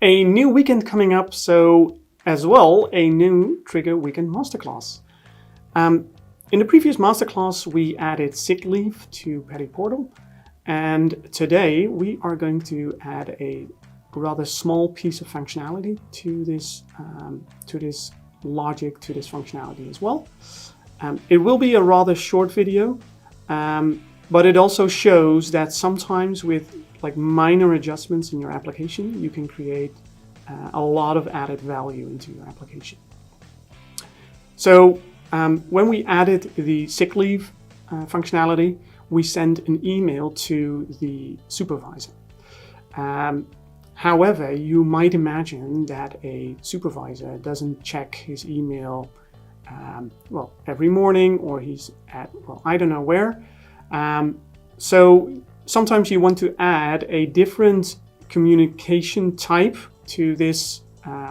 A new weekend coming up, so as well a new Triggre Weekend Masterclass. In the previous masterclass, we added sick leave to Petty Portal, and today we are going to add a rather small piece of functionality to this logic, to this functionality as well. It will be a rather short video, but it also shows that sometimes with minor adjustments in your application, you can create a lot of added value into your application. So when we added the sick leave functionality, we send an email to the supervisor. However, you might imagine that a supervisor doesn't check his email every morning, or he's at, I don't know where. So sometimes you want to add a different communication type to this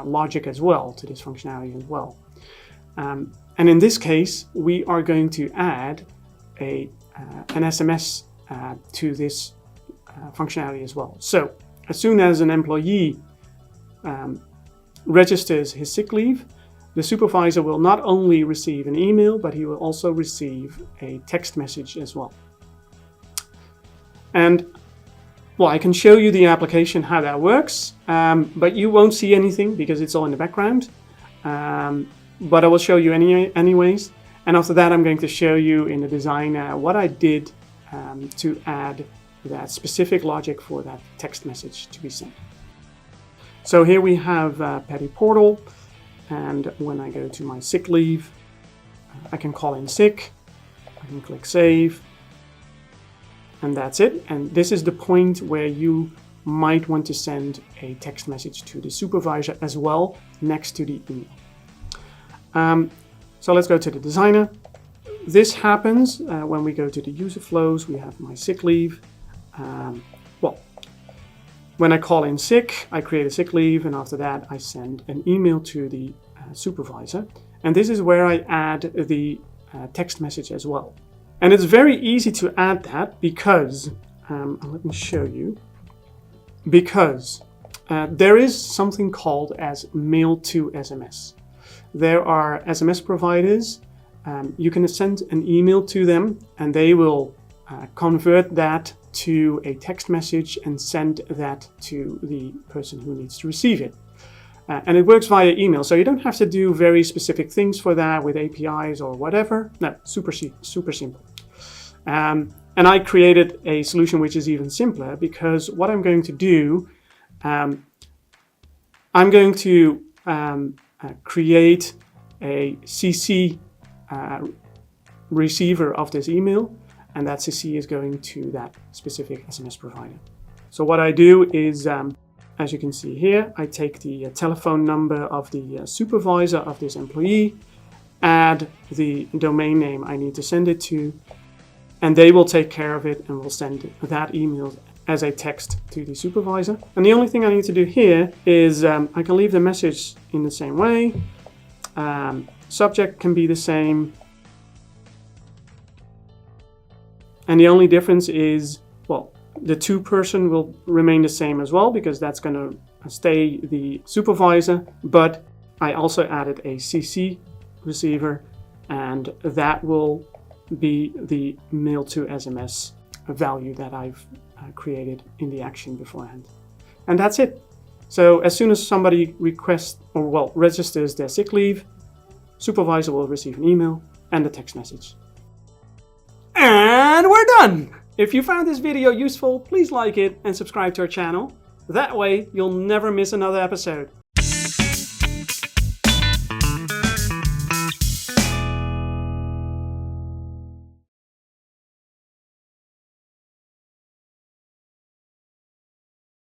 logic as well, to this functionality as well. And in this case, we are going to add an SMS to this functionality as well. So as soon as an employee registers his sick leave, the supervisor will not only receive an email, but he will also receive a text message as well. And I can show you the application, how that works, but you won't see anything because it's all in the background. But I will show you anyways. And after that, I'm going to show you in the design what I did to add that specific logic for that text message to be sent. So here we have Petty Portal, and when I go to my sick leave, I can call in sick, I can click save, and that's it. And this is the point where you might want to send a text message to the supervisor as well, next to the email. So let's go to the designer. This happens when we go to the user flows. We have my sick leave. When I call in sick, I create a sick leave, and after that I send an email to the supervisor. And this is where I add the text message as well. And it's very easy to add that because, let me show you, because there is something called as mail to SMS. There are SMS providers. You can send an email to them, and they will convert that to a text message and send that to the person who needs to receive it. And it works via email, so you don't have to do very specific things for that with APIs or whatever. No, super simple. And I created a solution which is even simpler, because what I'm going to do, I'm going to create a CC receiver of this email, and that CC is going to that specific SMS provider. So what I do is, as you can see here, I take the telephone number of the supervisor of this employee, add the domain name I need to send it to, and they will take care of it and will send that email as a text to the supervisor. And the only thing I need to do here is I can leave the message in the same way. Subject can be the same. And the only difference is, the to person will remain the same as well, because that's going to stay the supervisor. But I also added a CC receiver, and that will be the mail to SMS value that I've created in the action beforehand. And that's it. So as soon as somebody requests or registers their sick leave, supervisor will receive an email and a text message. And we're done! If you found this video useful, please like it and subscribe to our channel. That way you'll never miss another episode.